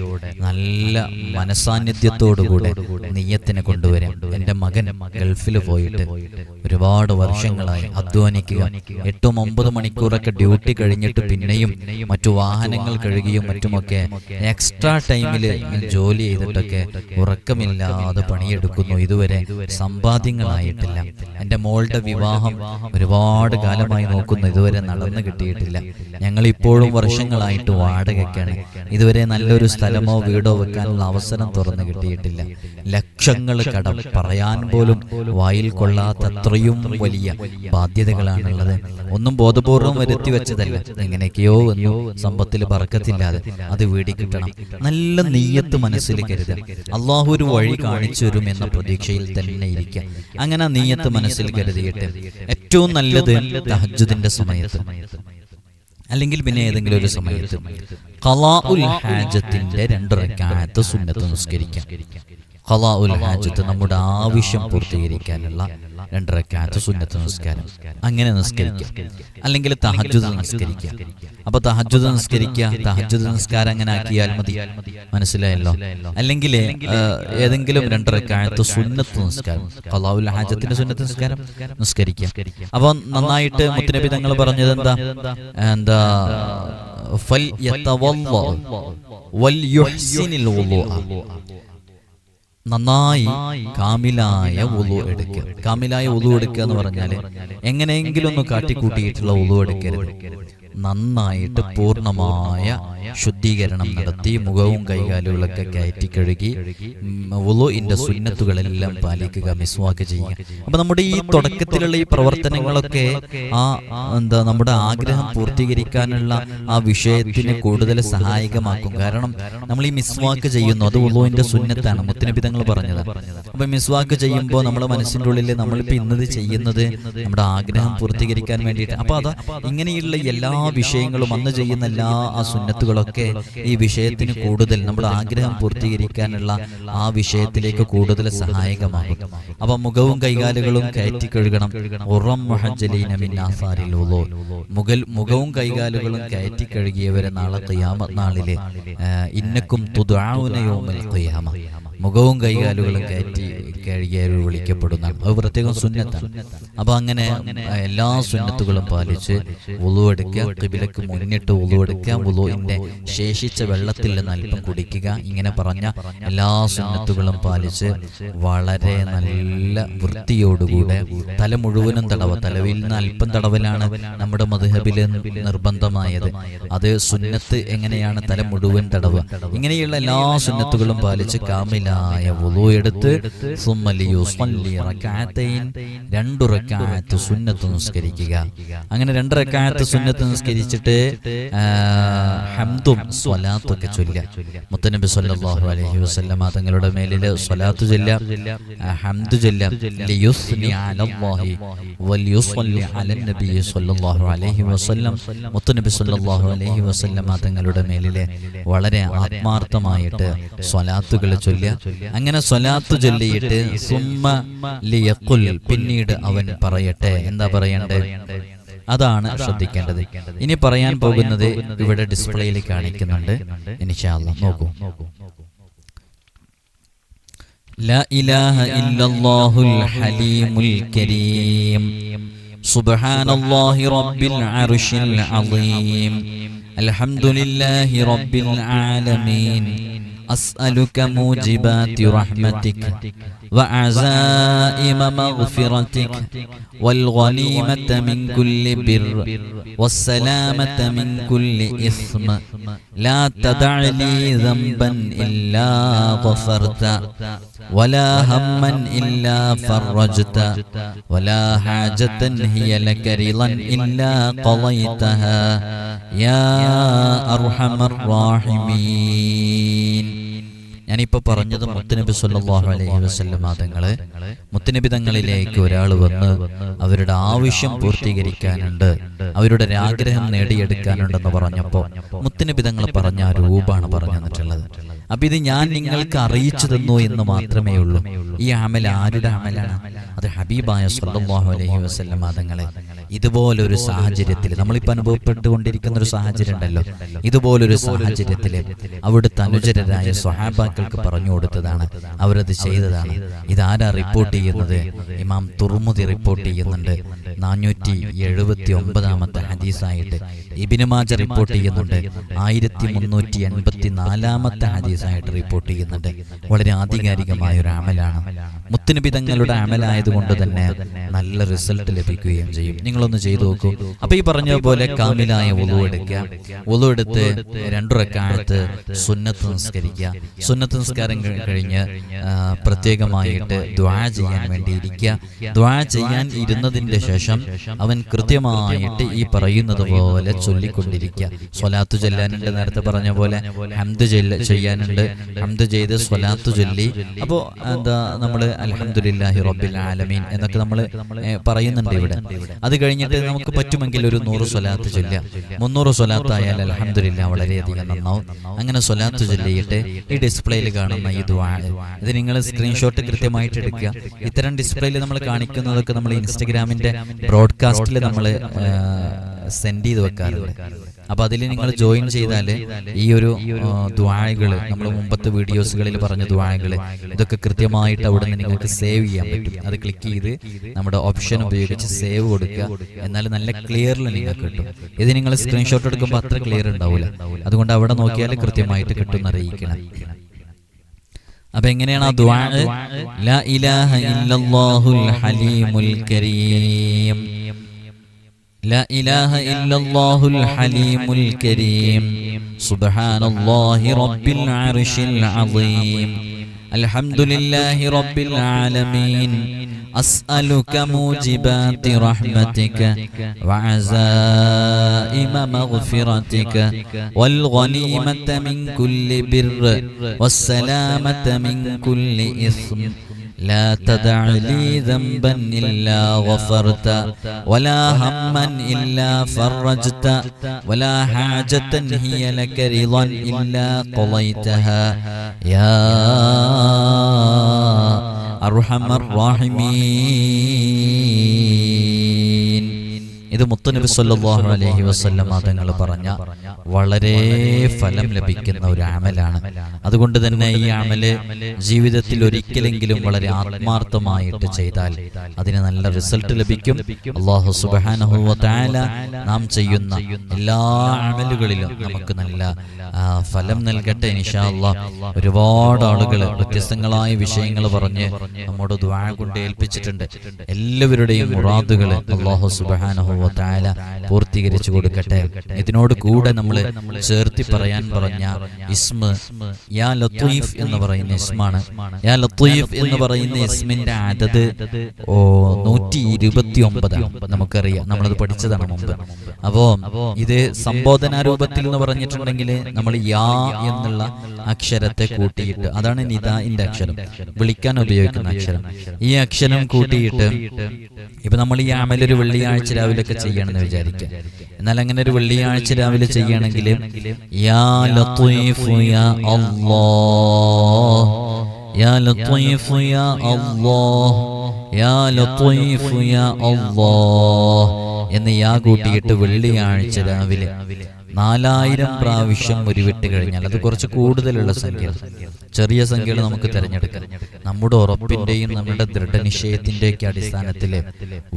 നല്ല മനസാന്നിധ്യത്തോടുകൂടെ നെയ്യത്തിനെ കൊണ്ടുവരാം. എൻ്റെ മകൻ ഗൾഫിൽ പോയിട്ട് ഒരുപാട് വർഷങ്ങളായി അധ്വാനിക്കുക, 8-9 മണിക്കൂറൊക്കെ ഡ്യൂട്ടി കഴിഞ്ഞിട്ട് പിന്നെയും മറ്റു വാഹനങ്ങൾ കഴുകിയും മറ്റുമൊക്കെ എക്സ്ട്രാ ടൈമിൽ ജോലി ചെയ്തിട്ടൊക്കെ ഉറക്കമില്ലാതെ പണിയെടുക്കുന്നു. ഇതുവരെ സമ്പാദ്യങ്ങളായിട്ടില്ല. എൻ്റെ മോളുടെ വിവാഹം ഒരുപാട് കാലമായി നോക്കുന്നു, ഇതുവരെ നടന്നു കിട്ടിയിട്ടില്ല. ഞങ്ങൾ ഇപ്പോഴും വർഷങ്ങളായിട്ട് വാടകയ്ക്കാണ്. ഇതുവരെ നല്ലൊരു സ്ഥലമോ വീടോ വെക്കാനുള്ള അവസരം തുറന്നു കിട്ടിയിട്ടില്ല. ലക്ഷങ്ങൾ കടം, പറയാൻ പോലും വായിൽ കൊള്ളാത്തത്രയും വലിയ ബാധ്യതകളാണുള്ളത്. ഒന്നും ബോധപൂർവം വരുത്തി വെച്ചതല്ല, എങ്ങനെയൊക്കെയോ ഒന്നും സമ്പത്തിൽ ബർക്കത്തില്ലാതെ അത് വീടി കിട്ടണം. നല്ല നീയത്ത് മനസ്സിൽ കരുതുക. അള്ളാഹു ഒരു വഴി കാണിച്ചു തരും എന്ന പ്രതീക്ഷയിൽ തന്നെ ഇരിക്കുക. അങ്ങനെ നീയത്ത് മനസ്സിൽ കരുതിയിട്ട് ഏറ്റവും നല്ലത് തഹജ്ജുദിന്റെ സമയത്ത്, അല്ലെങ്കിൽ പിന്നെ ഏതെങ്കിലും ഒരു സമയത്ത് ഖളാഉൽ ഹാജത്തിന്റെ 2 റക്അത്ത് സുന്നത്ത് നിസ്കരിക്കാം. ഖളാഉൽ ഹാജത്ത് നമ്മുടെ ആവശ്യം പൂർത്തീകരിക്കാനുള്ള 2 റക്അത്ത് സുന്നത്ത് നിസ്കാരം, അങ്ങനെ നിസ്കരിക്കാം. അല്ലെങ്കിൽ തഹജ്ജുദ് നിസ്കരിക്കാം. അപ്പൊ തഹജ്ജുദ് നിസ്കരിക്കുക, തഹജ്ജുദ് നിസ്കാരം അങ്ങനെ ആക്കിയാൽ മതി, മനസ്സിലായല്ലോ. അല്ലെങ്കിൽ ഏതെങ്കിലും 2 റക്അത്ത് സുന്നത്ത് നിസ്കാരം, ഖളാഉൽ ഹാജത്തിന്റെ സുന്നത്ത് നിസ്കാരം നിസ്കരിക്കാം. അപ്പൊ നന്നായിട്ട് മുത്തുനബി തങ്ങൾ പറഞ്ഞത് എന്താ ഫൽ യതവല്ല വൽ യുഹ്സിനിൽ വുളൂഅ, നന്നായി കാമിലായ വുളു എടുക്കുക. കാമിലായ വുളു എടുക്കുക എന്ന് പറഞ്ഞാൽ എങ്ങനെയെങ്കിലും ഒന്ന് കാട്ടിക്കൂട്ടിയിട്ടുള്ള വുളു എടുക്കരുത്. നന്നായിട്ട് പൂർണ്ണമായ ശുദ്ധീകരണം നടത്തി മുഖവും കൈകാലുകളൊക്കെ കയറ്റി കഴുകി വുളുഇന്റെ സുന്നത്തുകളെല്ലാം പാലിക്കുക, മിസ്വാക്ക് ചെയ്യുക. അപ്പൊ നമ്മുടെ ഈ തുടക്കത്തിലുള്ള ഈ പ്രവർത്തനങ്ങളൊക്കെ നമ്മുടെ ആഗ്രഹം പൂർത്തീകരിക്കാനുള്ള ആ വിഷയത്തിന് കൂടുതൽ സഹായകമാക്കും. കാരണം നമ്മൾ ഈ മിസ്വാക്ക് ചെയ്യുന്നു, അത് വുളുഇന്റെ സുന്നത്താണ്, മുത്തുനബി തങ്ങൾ പറഞ്ഞത്. അപ്പൊ മിസ്വാക്ക് ചെയ്യുമ്പോൾ നമ്മുടെ മനസ്സിന്റെ ഉള്ളിൽ നമ്മളിപ്പോ ഇന്നത് ചെയ്യുന്നത് നമ്മുടെ ആഗ്രഹം പൂർത്തീകരിക്കാൻ വേണ്ടിയിട്ട്. അപ്പൊ അത് ഇങ്ങനെയുള്ള എല്ലാ വിഷയങ്ങളും അന്ന് ചെയ്യുന്ന എല്ലാ ആ സുന്നത്തുകളൊക്കെ ഈ വിഷയത്തിന് കൂടുതൽ നമ്മുടെ ആഗ്രഹം പൂർത്തീകരിക്കാനുള്ള ആ വിഷയത്തിലേക്ക് കൂടുതൽ സഹായകമാകും. അപ്പൊ മുഖവും കൈകാലുകളും കയറ്റി കഴുകണം. മുഖവും കൈകാലുകളും കയറ്റി കഴുകിയവരെ നാളെ ഖിയാമത്ത് നാളിലെ ഇന്നക്കും തുദഊന യൗമൽ ഖിയാമ, മുഖവും കൈകാലുകളും കയറ്റി കഴുകിയവർ വിളിക്കപ്പെടുന്നതാണ്. അത് പ്രത്യേകം സുന്നത്താണ്. അപ്പൊ അങ്ങനെ എല്ലാ സുന്നത്തുകളും പാലിച്ച് വുളു എടുക്കുക, ഖിബിലക്ക് മുന്നിട്ട് വുളു എടുക്കുക, വുളുഇന്റെ ശേഷിച്ച വെള്ളത്തിൽ നിന്ന് അല്പം കുടിക്കുക. ഇങ്ങനെ പറഞ്ഞ എല്ലാ സുന്നത്തുകളും പാലിച്ച് വളരെ നല്ല വൃത്തിയോടുകൂടെ തല മുഴുവനും തടവ്, തലവിൽ നിന്ന് അല്പം തടവലാണ് നമ്മുടെ മദ്ഹബില് നിർബന്ധമായത്. അത് സുന്നത്ത് എങ്ങനെയാണ് തല മുഴുവൻ തടവ്. ഇങ്ങനെയുള്ള എല്ലാ സുന്നത്തുകളും പാലിച്ച് കാമിലായ വുളു എടുത്ത് 2 റക്അത്ത് സുന്നത്ത് നിസ്കരിക്കുക. അങ്ങനെ 2 റക്അത്ത് സുന്നത്ത് നിസ്കരിച്ചിട്ട് ഹംദും സ്വലാത്തൊക്കെ ചൊല്ലുക. മുത്തനബി സല്ലല്ലാഹു അലൈഹി വസല്ലമ തങ്ങളുടെ മേലിൽ സ്വലാത്ത് ചൊല്ലുക, ഹംദ് ചൊല്ലുക. ലിയുസ്നി അലല്ലാഹി വൽയുസ്ല്ലി അലൻ നബി സല്ലല്ലാഹു അലൈഹി വസല്ലം. മുത്തനബി സല്ലല്ലാഹു അലൈഹി വസല്ലമ തങ്ങളുടെ മേലിൽ വളരെ ആത്മാർത്ഥമായിട്ട് സ്വലാത്തുകൾ ചൊല്ലുക. അങ്ങനെ സ്വലാത്ത് ചൊല്ലിയിട്ട് സുമ്മ ലിയഖുൽ, പിന്നീട് അവൻ പറയട്ടെ. എന്താ പറയണ്ടേ? അതാണ് ശ്രദ്ധിക്കേണ്ടത്. ഇനി പറയാൻ പോകുന്നത് ഇവിടെ ഡിസ്പ്ലേയിൽ കാണിക്കുന്നുണ്ട്, ഇൻഷാ അല്ലാഹ് നോക്കൂ. ലാ ഇലാഹ ഇല്ലല്ലാഹുൽ ഹലീമുൽ കരീം സുബ്ഹാനല്ലാഹി റബ്ബിൽ അർശിൽ അളീം അൽഹംദുലില്ലാഹി റബ്ബിൽ ആലമീൻ أسألك موجبات رحمتك وعزائم مغفرتك والغنيمة من كل بر والسلامة من كل إثم لا تدع لي ذنبا إلا غفرت ولا هما إلا فرجت ولا حاجة هي لك رضا إلا قضيتها يا أرحم الراحمين. ഞാനിപ്പോൾ പറഞ്ഞത് മുത്തുനബി സല്ലല്ലാഹു അലൈഹി വസല്ലം തങ്ങളെ മുത്തുനബി തങ്ങളിലേക്ക് ഒരാൾ വന്ന് അവരുടെ ആവശ്യം പൂർത്തീകരിക്കാനുണ്ട്, അവരുടെ ആഗ്രഹം നേടിയെടുക്കാനുണ്ടെന്ന് പറഞ്ഞപ്പോൾ മുത്തുനബി തങ്ങൾ പറഞ്ഞ ആ രൂപമാണ് പറഞ്ഞു തന്നിട്ടുള്ളത്. അപ്പൊ ഇത് ഞാൻ നിങ്ങൾക്ക് അറിയിച്ചു തന്നു എന്ന് മാത്രമേ ഉള്ളൂ. ഈ അമൽ ആരുടെ അമലാണ്? അത് ഹബീബായ സല്ലല്ലാഹു അലൈഹി വസല്ലം തങ്ങളെ ഇതുപോലൊരു സാഹചര്യത്തിൽ, നമ്മളിപ്പോൾ അനുഭവപ്പെട്ടുകൊണ്ടിരിക്കുന്ന ഒരു സാഹചര്യം ഉണ്ടല്ലോ, ഇതുപോലൊരു സാഹചര്യത്തിൽ അവിടുത്തെ അനുചരരായ സ്വഹാബാക്കൾക്ക് പറഞ്ഞു കൊടുത്തതാണ്, അവരത് ചെയ്തതാണ്. ഇതാരാ റിപ്പോർട്ട് ചെയ്യുന്നത്? ഇമാം തുർമുദി റിപ്പോർട്ട് ചെയ്യുന്നുണ്ട്. 479 ഹദീസായിട്ട് ഇബ്നു മാജ റിപ്പോർട്ട് ചെയ്യുന്നുണ്ട്. 1384 ഹദീസായിട്ട് റിപ്പോർട്ട് ചെയ്യുന്നുണ്ട്. വളരെ ആധികാരികമായ ഒരു അമലാണ്. മുത്തുനബി തങ്ങളുടെ അമലായതുകൊണ്ട് തന്നെ നല്ല റിസൾട്ട് ലഭിക്കുകയും ചെയ്യും. നിങ്ങളൊന്ന് ചെയ്തു നോക്കൂ. അപ്പൊ ഈ പറഞ്ഞ പോലെ കാമിലായ വുളു എടുക്കുക, വുളു എടുത്ത് 2 റക്അത്ത് സുന്നത്ത് നിസ്കരിക്കുക. സുന്നത്ത് നിസ്കാരം കഴിഞ്ഞ് പ്രത്യേകമായിട്ട് ദുആ ചെയ്യാൻ വേണ്ടി ഇരിക്കുക. ദുആ ചെയ്യാൻ ഇരുന്നതിന്റെ ശേഷം അവൻ കൃത്യമായിട്ട് ഈ പറയുന്നത് പോലെ ചൊല്ലിക്കൊണ്ടിരിക്കുക. സ്വലാത്തു ചൊല്ലാനുണ്ട്, നേരത്തെ പറഞ്ഞ പോലെ ഹംദ് ചെയ്യാനുണ്ട്, ഹംദ് ചെയ്ത് സ്വലാത്തു ചൊല്ലി. അപ്പോൾ എന്താ നമ്മള് അൽഹംദുലില്ലാഹി റബ്ബിൽ ആലമീൻ എന്നൊക്കെ നമ്മൾ പറയുന്നുണ്ട് ഇവിടെ. അത് കഴിഞ്ഞിട്ട് നമുക്ക് പറ്റുമെങ്കിൽ ഒരു 100 സ്വലാത്ത് ചൊല്ലുക. 300 സ്വലാത്ത് ആയാൽ അൽഹംദുലില്ലാഹ് വളരെയധികം നന്നാവും. അങ്ങനെ സ്വലാത്ത് ചൊല്ലിയിട്ട് ഈ ഡിസ്പ്ലേയിൽ കാണുന്ന ഈ ദുആ ഇത് നിങ്ങൾ സ്ക്രീൻഷോട്ട് കൃത്യമായിട്ട് എടുക്കുക. ഇത്തരം ഡിസ്പ്ലേയിൽ നമ്മൾ കാണിക്കുന്നതൊക്കെ നമ്മൾ ഇൻസ്റ്റഗ്രാമിന്റെ ബ്രോഡ്കാസ്റ്റിൽ നമ്മൾ സെൻഡ് ചെയ്ത് വെക്കാറുണ്ട്. അപ്പൊ അതിൽ നിങ്ങൾ ജോയിൻ ചെയ്താൽ ഈ ഒരു ദുആകൾ, നമ്മൾ മുമ്പത്തെ വീഡിയോസുകളിൽ പറഞ്ഞ ദുആകൾ, ഇതൊക്കെ കൃത്യമായിട്ട് അവിടെ നിന്ന് നിങ്ങൾക്ക് സേവ് ചെയ്യാൻ പറ്റും. അത് ക്ലിക്ക് ചെയ്ത് നമ്മുടെ ഓപ്ഷൻ ഉപയോഗിച്ച് സേവ് കൊടുക്കുക. എന്നാൽ നല്ല ക്ലിയറിൽ നിങ്ങൾക്ക് കിട്ടും. ഇത് നിങ്ങൾ സ്ക്രീൻഷോട്ട് എടുക്കുമ്പോൾ അത്ര ക്ലിയർ ഉണ്ടാവില്ല. അതുകൊണ്ട് അവിടെ നോക്കിയാൽ കൃത്യമായിട്ട് കിട്ടുമെന്ന് അറിയിക്കണം. അപ്പൊ എങ്ങനെയാണ് ആ ദുആ? ലാ ഇലാഹ ഇല്ലല്ലാഹുൽ ഹലീമുൽ കരീം, ലാ ഇലാഹ ഇല്ലല്ലാഹുൽ ഹലീമുൽ കരീം, സുബ്ഹാനല്ലാഹി റബ്ബിൽ അർശിൽ അളീം, അൽഹംദുലില്ലാഹി റബ്ബിൽ ആലമീൻ, أسألك موجبات رحمتك وعزائم مغفرتك والغنيمة من كل بر والسلامة من كل إثم لا تدع لي ذنبا إلا غفرت ولا هما إلا فرجت ولا حاجة هي لك رضا إلا قضيتها يا അർഹമർ റഹീമീൻ. ഇത് മുത്തുനബി സല്ലല്ലാഹു അലൈഹി വസല്ലം തങ്ങൾ പറഞ്ഞ വളരെ ഫലം ലഭിക്കുന്ന ഒരു അമലാണ്. അതുകൊണ്ട് തന്നെ ഈ അമല് ജീവിതത്തിൽ ഒരിക്കലെങ്കിലും വളരെ ആത്മാർത്ഥമായിട്ട് ചെയ്താൽ അതിന് നല്ല റിസൾട്ട് ലഭിക്കും. അല്ലാഹു സുബ്ഹാനഹു വ തആല നാം ചെയ്യുന്ന എല്ലാ അമലുകളിലും നമുക്ക് നല്ല ഫലം നൽകട്ടെ ഇൻഷാ അല്ലാഹ്. ഒരുപാട് ആളുകൾ വ്യത്യസ്തങ്ങളായ വിഷയങ്ങൾ പറഞ്ഞ് നമ്മുടെ ദുആ കൊണ്ട് ഏൽപ്പിച്ചിട്ടുണ്ട്. എല്ലാവരുടെയും മുറാദുകൾ അല്ലാഹു സുബ്ഹാനഹു വ തആല പൂർത്തീകരിച്ചു കൊടുക്കട്ടെ. ഇതിനോട് കൂടെ നമ്മൾ ചേർത്തി പറയാൻ പറഞ്ഞ ഇസ്മ യാ ലത്തീഫ് എന്ന് പറയുന്ന ഇസ്മാണ്. യാ ലത്തീഫ് എന്ന് പറയുന്ന ഇസ്മിന്റെ അദദ് 129 നമുക്കറിയാം, നമ്മളത് പഠിച്ചതാണ് മുമ്പ്. അപ്പോ ഇത് സംബോധന രൂപത്തിൽ എന്ന് പറഞ്ഞിട്ടുണ്ടെങ്കിൽ നമ്മൾ യാ എന്നുള്ള അക്ഷരത്തെ കൂട്ടിയിട്ട്, അതാണ് നിദാഇന്റെ അക്ഷരം, വിളിക്കാൻ ഉപയോഗിക്കുന്ന അക്ഷരം. ഈ അക്ഷരം കൂട്ടിയിട്ട് ഇപ്പൊ നമ്മൾ ഈ അമലൊരു വെള്ളിയാഴ്ച രാവിലെ ഒക്കെ ചെയ്യണമെന്ന് വിചാരിക്കുക. എന്നാൽ അങ്ങനെ ഒരു വെള്ളിയാഴ്ച രാവിലെ ചെയ്യണമെങ്കിൽ യാ ലത്തീഫു യാ അല്ലാഹ്, യാ ലത്തീഫു യാ അല്ലാഹ്, യാ ലത്തീഫു യാ അല്ലാഹ് എന്ന് യാ കൂട്ടിയിട്ട് വെള്ളിയാഴ്ച രാവിലെ 4000 പ്രാവശ്യം ഉരുവിട്ട് കഴിഞ്ഞാൽ, അത് കുറച്ച് കൂടുതലുള്ള സംഖ്യ, ചെറിയ സംഖ്യകൾ നമുക്ക് തിരഞ്ഞെടുക്കാം. നമ്മുടെ ഉറപ്പിന്റെയും നമ്മുടെ ദൃഢനിശ്ചയത്തിന്റെയൊക്കെ അടിസ്ഥാനത്തിൽ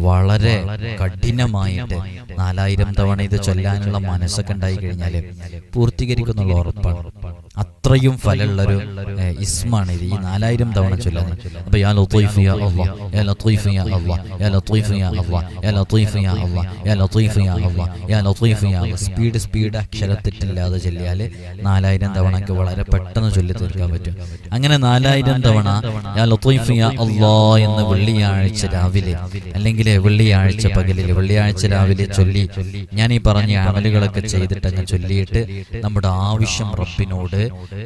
വളരെ കഠിനമായിട്ട് 4000 തവണ ഇത് ചൊല്ലാനുള്ള മനസ്സൊക്കെ ഉണ്ടായി കഴിഞ്ഞാൽ പൂർത്തീകരിക്കുന്നുള്ള ഉറപ്പാണ്. അത്രയും ഫലമുള്ളൊരു ഇസ്മാണ് ഇത്. ഈ 4000 തവണ ചൊല്ലാൻ. അപ്പൊ യാ ലത്തീഫ് യാ അല്ലാഹ്, യാ ലത്തീഫ് യാ അല്ലാഹ്, യാ ലത്തീഫ് യാ അല്ലാഹ്, യാ ലത്തീഫ് യാ അല്ലാഹ്, യാ ലത്തീഫ് യാ അല്ലാഹ്, യാ ലത്തീഫ് യാ അല്ലാഹ്. സ്പീഡ് അക്ഷരത്തെറ്റില്ലാതെ ചൊല്ലിയാൽ 4000 തവണക്ക് വളരെ പെട്ടെന്ന് ചൊല്ലി തീർക്കാൻ പറ്റും. അങ്ങനെ 4000 തവണ യാ ലത്തീഫ് യാ അല്ലാഹ് എന്ന് വെള്ളിയാഴ്ച രാവിലെ അല്ലെങ്കിൽ വെള്ളിയാഴ്ച പകലിൽ, വെള്ളിയാഴ്ച രാവിലെ ചൊല്ലി ഞാൻ ഈ പറഞ്ഞ അമലുകളൊക്കെ ചെയ്തിട്ട് അങ്ങ് ചൊല്ലിയിട്ട് നമ്മുടെ ആവശ്യം റബ്ബിനോട്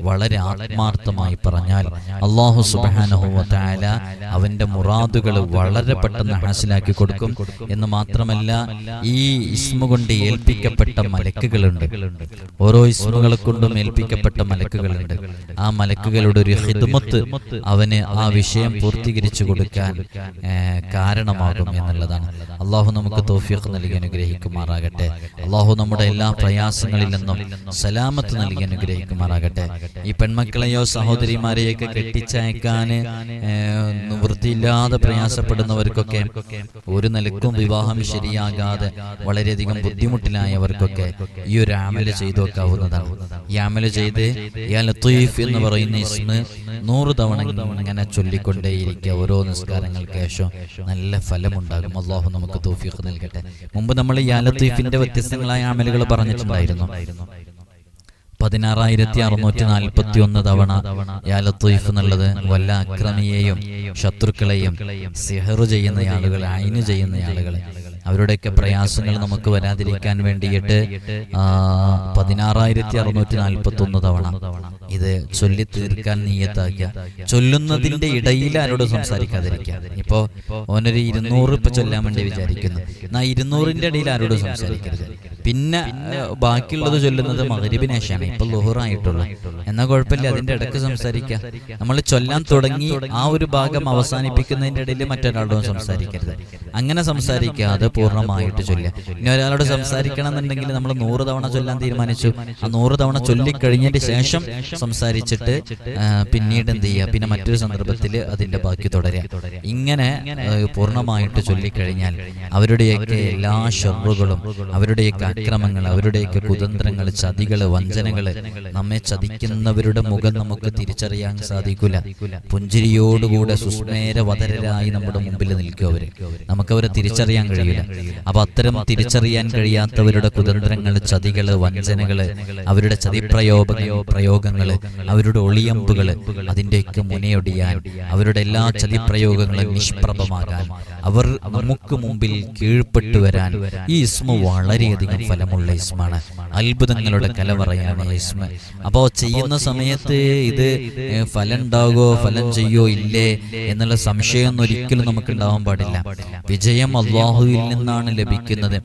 വളരെ ആത്മാർത്ഥമായി പറഞ്ഞാൽ അല്ലാഹു സുബ്ഹാനഹു വ തആല അവന്റെ മുറാദുകൾ വളരെ പെട്ടെന്ന് ഹാസിലാക്കി കൊടുക്കും. എന്ന് മാത്രമല്ല, ഈ ഇസ്മ കൊണ്ട് ഏൽപ്പിക്കപ്പെട്ട മലക്കുകളുണ്ട്. ഓരോ ഇസ്മുകളെ കൊണ്ടും ഏൽപ്പിക്കപ്പെട്ട മലക്കുകളുണ്ട്. ആ മലക്കുകളുടെ ഒരു ഖിദ്മത്ത് അവന് ആ വിഷയം പൂർത്തീകരിച്ചു കൊടുക്കാൻ കാരണമാകും എന്നുള്ളതാണ്. അള്ളാഹു നമുക്ക് തൗഫീഖ് നൽകി അനുഗ്രഹിക്കുമാറാകട്ടെ. അള്ളാഹു നമ്മുടെ എല്ലാ പ്രയാസങ്ങളിൽ നിന്നും സലാമത്ത് നൽകി അനുഗ്രഹിക്കുമാറാകട്ടെ. ഈ പെൺമക്കളെയോ സഹോദരിമാരെയൊക്കെ കെട്ടിച്ചയക്കാൻ നിവൃത്തിയില്ലാതെ പ്രയാസപ്പെടുന്നവർക്കൊക്കെ, ഒരു നിലക്കും വിവാഹം ശരിയാകാതെ വളരെയധികം ബുദ്ധിമുട്ടിലായവർക്കൊക്കെ ഈ ഒരു അമല് ചെയ്തു വെക്കാവുന്നതാണ്. ഈ അമല് ചെയ്ത് യാ ലത്തീഫ് എന്ന് പറയുന്ന ഇസ്മ 100 തവണ ഇങ്ങനെ ചൊല്ലിക്കൊണ്ടേയിരിക്കുക. ഓരോ നിസ്കാരങ്ങൾക്ക് ശേഷം നല്ല ഫലമുണ്ടാകും. അള്ളാഹു നമുക്ക് തൗഫീഖ് നൽകട്ടെ. മുമ്പ് നമ്മൾ യാ ലത്തീഫിന്റെ വ്യത്യസ്തങ്ങളായ അമലുകൾ പറഞ്ഞിട്ടുണ്ടായിരുന്നു. 16641 തവണ യാ ലത്തീഫ് എന്നുള്ളത് വല്ല അക്രമിയെയും ശത്രുക്കളെയും സിഹ്റ് ചെയ്യുന്ന ആളുകളെ, ഐന് ചെയ്യുന്ന ആളുകളെ, അവരുടെയൊക്കെ പ്രയാസങ്ങൾ നമുക്ക് വരാതിരിക്കാൻ വേണ്ടിയിട്ട് 16641 തവണ ഇത് ചൊല്ലി തീർക്കാൻ നിയ്യത്താക്കുക. ചൊല്ലുന്നതിന്റെ ഇടയിൽ ആരോട് സംസാരിക്കാതിരിക്കുക. ഇപ്പോ ഓനൊരു 200 ഇപ്പൊ ചൊല്ലാൻ വേണ്ടി വിചാരിക്കുന്നു, എന്നാ 200ന്റെ ഇടയിൽ ആരോട് സംസാരിക്കരുത്. പിന്നെ ബാക്കിയുള്ളത് ചൊല്ലുന്നത് മഗ്രിബിന് ശേഷമാണ്. ഇപ്പൊ ളുഹറായിട്ടുള്ളൂ, എന്നാൽ കുഴപ്പമില്ല, അതിന്റെ ഇടയ്ക്ക് സംസാരിക്കുക. നമ്മൾ ചൊല്ലാൻ തുടങ്ങി ആ ഒരു ഭാഗം അവസാനിപ്പിക്കുന്നതിന്റെ ഇടയിൽ മറ്റൊരാളോട് സംസാരിക്കരുത്. അങ്ങനെ സംസാരിക്കാതെ പൂർണ്ണമായിട്ട് ചൊല്ലുക. ഇനി ഒരാളോട് സംസാരിക്കണം എന്നുണ്ടെങ്കിൽ നമ്മൾ 100 തവണ ചൊല്ലാൻ തീരുമാനിച്ചു. ആ 100 തവണ ചൊല്ലിക്കഴിഞ്ഞതിന് ശേഷം സംസാരിച്ചിട്ട് പിന്നീട് എന്ത് ചെയ്യുക, പിന്നെ മറ്റൊരു സന്ദർഭത്തിൽ അതിന്റെ ബാക്കി തുടരുക. ഇങ്ങനെ പൂർണ്ണമായിട്ട് ചൊല്ലിക്കഴിഞ്ഞാൽ അവരുടെയൊക്കെ എല്ലാ ഷർറുകളും, അവരുടെയൊക്കെ അക്രമങ്ങൾ, അവരുടെയൊക്കെ കുതന്ത്രങ്ങൾ, ചതികള്, വഞ്ചനകള്, നമ്മെ ചതിക്കുന്നവരുടെ മുഖം നമുക്ക് തിരിച്ചറിയാൻ സാധിക്കില്ല. പുഞ്ചിരിയോടുകൂടെ സുസ്മേരവതരായി നമ്മുടെ മുമ്പിൽ നിൽക്കും അവര്. നമുക്കവരെ തിരിച്ചറിയാൻ കഴിയില്ല. അപ്പൊ അത്തരം തിരിച്ചറിയാൻ കഴിയാത്തവരുടെ കുതന്ത്രങ്ങൾ, ചതികള്, വഞ്ചനകള്, അവരുടെ ചതിപ്രയോഗങ്ങള്, അവരുടെ ഒളിയമ്പുകള്, അതിന്റെയൊക്കെ മുനയൊടിയാൻ, അവരുടെ എല്ലാ ചതിപ്രയോഗങ്ങളും നിഷ്പ്രഭമാകാൻ, അവർ നമുക്ക് മുമ്പിൽ കീഴ്പ്പെട്ടു വരാൻ ഈ ഇസ്മ വളരെയധികം ഫലമുള്ള ഇസ്മാണ്. അത്ഭുതങ്ങളുടെ കലവറയാണ് ഇസ്മ. അപ്പോ ചെയ്യുന്ന സമയത്ത് ഇത് ഫലം ഉണ്ടാകോ, ഫലം ചെയ്യോ ഇല്ലേ എന്നുള്ള സംശയം ഒരിക്കലും നമുക്ക് ഉണ്ടാവാൻ പാടില്ല. വിജയം അല്ലാഹുവിൽ നിന്നാണ് ലഭിക്കുന്നത്.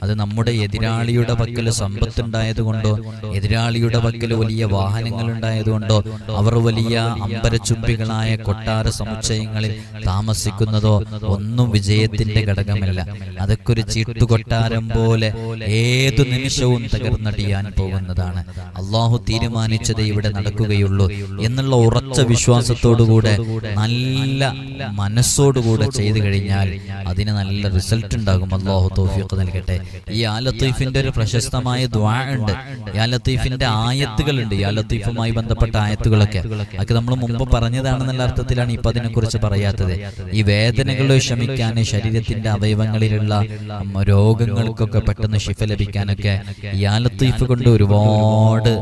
അത് നമ്മുടെ എതിരാളിയുടെ പക്കൽ സമ്പത്തുണ്ടായത് കൊണ്ടോ, എതിരാളിയുടെ പക്കൽ വലിയ വാഹനങ്ങൾ ഉണ്ടായതുകൊണ്ടോ, അവർ വലിയ അമ്പരച്ചുംബികളായ കൊട്ടാര സമുച്ചയങ്ങളിൽ താമസിക്കുന്നതോ ഒന്നും വിജയത്തിന്റെ ഘടകമല്ല. അതൊക്കെ ഒരു ചീട്ടുകൊട്ടാരം പോലെ ഏതു നിമിഷവും തകർന്നടിയാൻ പോകുന്നതാണ്. അള്ളാഹു തീരുമാനിച്ചത് ഇവിടെ നടക്കുകയുള്ളൂ എന്നുള്ള ഉറച്ച വിശ്വാസത്തോടുകൂടെ, നല്ല മനസ്സോടുകൂടെ ചെയ്തു കഴിഞ്ഞാൽ അതിന് നല്ല റിസൾട്ട് ഉണ്ടാകും. അള്ളാഹു തൗഫീഖ് നൽകട്ടെ. ഈ യാ ലത്തീഫിന്റെ ഒരു പ്രശസ്തമായ ദുആ ഉണ്ട്. യാ ലത്തീഫിന്റെ ആയത്തുകളുണ്ട്. യാ ലത്തീഫുമായി ബന്ധപ്പെട്ട ആയത്തുകളൊക്കെ അത് നമ്മൾ മുമ്പ് പറഞ്ഞതാണെന്നുള്ള അർത്ഥത്തിലാണ് ഇപ്പൊ അതിനെക്കുറിച്ച് പറയാത്തത്. ഈ വേദനകൾ ശമിക്കാൻ, ശരീരത്തിന്റെ അവയവങ്ങളിലുള്ള രോഗങ്ങൾക്കൊക്കെ പെട്ടെന്ന് ശിഫ ലഭിക്കാനൊക്കെ യാ ലത്തീഫ് കൊണ്ട് ഒരുപാട്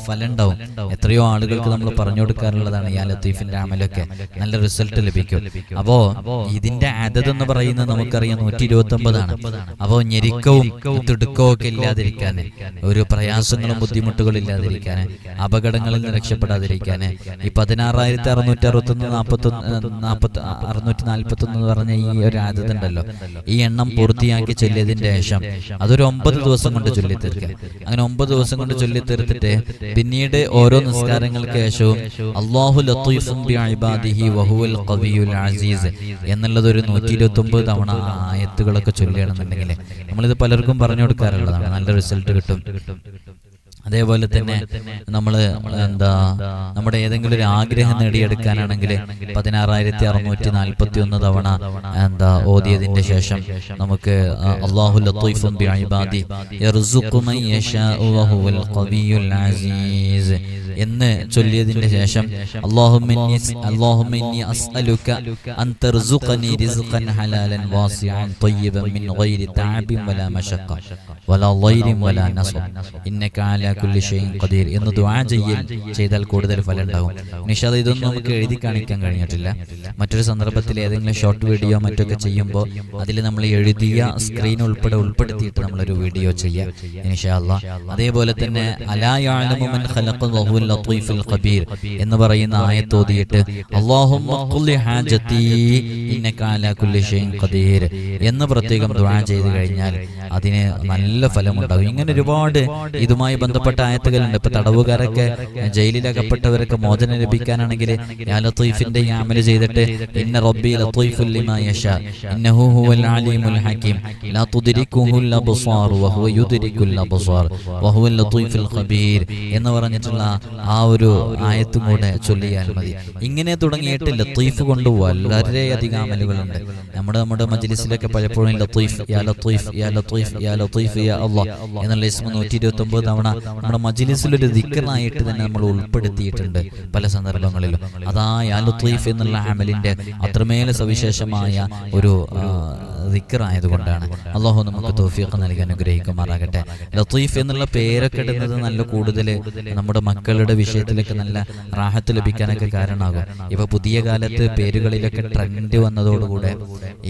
ഫലം ഉണ്ടാവും. എത്രയോ ആളുകൾക്ക് നമ്മൾ പറഞ്ഞു കൊടുക്കാറുള്ളതാണ് യാ ലത്തീഫിന്റെ അമലൊക്കെ. നല്ല റിസൾട്ട് ലഭിക്കും. അപ്പോ ഇതിന്റെ അദദ് എന്ന് പറയുന്നത് നമുക്കറിയാം 129 ആണ്. അപ്പോ ഞെരുക്കവും തിടുക്കവും ഒക്കെ ഇല്ലാതിരിക്കാൻ, ഒരു പ്രയാസങ്ങളും ബുദ്ധിമുട്ടുകളും ഇല്ലാതിരിക്കാൻ, അപകടങ്ങളിൽ നിന്ന് രക്ഷപ്പെടാതിരിക്കാൻ ഈ 16641 എന്ന് പറഞ്ഞ ഈ ഒരു അദദ് ഉണ്ടല്ലോ, ഈ എണ്ണം പൂർത്തിയാക്കി ചൊല്ലിയതിന്റെ ശേഷം അതൊരു 9 ദിവസം കൊണ്ട് ചൊല്ലി തീർക്കുക. അങ്ങനെ 9 ദിവസം കൊണ്ട് ചൊല്ലി തീർത്തിട്ട് പിന്നീട് ഓരോ നിസ്കാരങ്ങൾക്ക് ശേഷവും അല്ലാഹു ലത്തീഫുൻ ബിഇബാദിഹി വഹുവൽ ഖവിയ്യുൽ അസീസ് എന്നുള്ളത് ഒരു 129 തവണ ആയത്തുകളൊക്കെ ചൊല്ലുകയാണെന്നുണ്ടെങ്കിൽ, നമ്മളിത് പലർക്കും പറഞ്ഞു കൊടുക്കാറുള്ളതാണ്. നല്ല റിസൾട്ട് കിട്ടും. അതേപോലെ തന്നെ നമ്മൾ നമ്മുടെ ഏതെങ്കിലും ഒരു ആഗ്രഹം നേടിയെടുക്കാനാണെങ്കിൽ 16,641 തവണ ഓതിയതിന്റെ ശേഷം നമുക്ക് അല്ലാഹു ലത്തീഫുൻ ബിഇബാദി യർസുഖു മൻ യശാഉ വഹുവൽ ഖവിയ്യുൽ അസീസ് എന്ന് ചൊല്ലിയതിന്റെ ശേഷം അല്ലാഹുമ്മ ഇന്നി അസ്അലുക അൻ തർസുഖനി റിസ്ഖൻ ഹലാലൻ വാസിഅൻ ത്വയ്യിബൻ മിൻ ഗൈരി തഅബിൻ വലാ മശഖ വലാ ളൈരിൻ വലാ നസ്ബ ഇന്നക അലാ കുല്ലി ഷൈഇൻ ഖദീർ എന്ന് ദുആ ചെയ്താൽ കൂടുതൽ ഫലം ഉണ്ടാകും. നിഷാദ് ഇതൊന്നും നമുക്ക് എഴുതി കാണിക്കാൻ കഴിഞ്ഞിട്ടില്ല. മറ്റൊരു സന്ദർഭത്തിൽ ഏതെങ്കിലും ഷോർട്ട് വീഡിയോ മറ്റൊക്കെ ചെയ്യുമ്പോൾ അതിൽ നമ്മൾ എഴുതിയ സ്ക്രീൻ ഉൾപ്പെടുത്തിയിട്ട് നമ്മളൊരു വീഡിയോ ചെയ്യാം ഇൻഷാ അല്ലാഹ്. അതേപോലെ തന്നെ അലാ യഅലമു മൻ ഖലഖ വഹുവൽ ലത്തീഫുൽ ഖബീർ എന്ന് പറയുന്ന ആയത്ത് ഓതിയിട്ട് അല്ലാഹുമ്മ ഖുല്ലി ഹാജതി ഇന്നക അലാ കുല്ലി ഷൈഇൻ ഖദീർ എന്ന് പ്രത്യേകം ദുആ ചെയ്തു കഴിഞ്ഞാൽ അതിന് നല്ല ഫലമുണ്ടാകും. ഇങ്ങനെ ഒരുപാട് ഇതുമായി ബന്ധപ്പെട്ട ആയത്തുകളുണ്ട്. ഇപ്പൊ തടവുകാരൊക്കെ ജയിലിലകപ്പെട്ടവരൊക്കെ മോചനം ലഭിക്കാനാണെങ്കിൽ യാ ലത്തീഫിന്റെ ഈ അമൽ ചെയ്തിട്ട് ഇന്ന റബ്ബി ലത്തീഫുൽ ലിമാ യശാ ഇന്നഹു ഹുവൽ അലീമുൽ ഹകീം ലാ തുദ്രികുഹുൽ അബ്സാർ വഹുവ യുദ്രികുൽ അബ്സാർ വഹുവൽ ലത്തീഫുൽ ഖബീർ എന്ന് പറഞ്ഞിട്ടുള്ള ആ ഒരു ആയത്തും കൂടെ ചൊല്ലിയാൽ മതി. ഇങ്ങനെ തുടങ്ങിയിട്ട് ലത്തീഫ് കൊണ്ട് വളരെയധികം അമലുകളുണ്ട്. നമ്മുടെ മജ്ലിസിലൊക്കെ പലപ്പോഴും ലത്തീഫ് യാ ലത്തീഫ് യാ ലത്തീഫ് യാ ലത്തീഫ് യാ അല്ലാഹ് എന്നുള്ള ഇസ്മ 129 തവണ നമ്മുടെ മജ്ലിസിലൊരു ദിക്റായിട്ട് തന്നെ നമ്മൾ ഉൾപ്പെടുത്തിയിട്ടുണ്ട് പല സന്ദർഭങ്ങളിലും. അതാ യാ ലത്തീഫ് എന്നുള്ള അമലിന്റെ അത്രമേൽ സവിശേഷമായ ഒരു ദിക്റായതുകൊണ്ടാണ്. അല്ലാഹു നമുക്ക് തൗഫീഖ് നൽകി അനുഗ്രഹിക്കുമാറാകട്ടെ. ലത്തീഫ് എന്നുള്ള പേരൊക്കെ ഇടുന്നത് നല്ല കൂടുതൽ നമ്മുടെ മക്കളുടെ വിഷയത്തിലൊക്കെ നല്ല റാഹത്ത് ലഭിക്കാനൊക്കെ കാരണമാകും. ഇപ്പൊ പുതിയ കാലത്ത് പേരുകളിലൊക്കെ ട്രെൻഡ് വന്നതോടുകൂടെ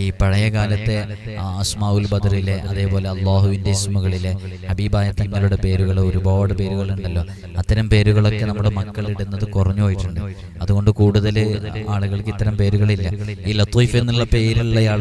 ഈ പഴയ കാലത്തെ അസ്മാഉൽ ബദറിലെ അതേപോലെ അല്ലാഹുവിന്റെ ഇസ്മുകളിലെ ഹബീബായ തങ്ങളുടെ പേരുകൾ ഒരുപാട് പേരുകളുണ്ടല്ലോ. അത്തരം പേരുകളൊക്കെ നമ്മുടെ മക്കൾ ഇടുന്നത് കുറഞ്ഞു പോയിട്ടുണ്ട്. അതുകൊണ്ട് കൂടുതൽ ആളുകൾക്ക് ഇത്തരം പേരുകളില്ല. ഈ ലത്തീഫ് എന്നുള്ള പേരുള്ള ആൾ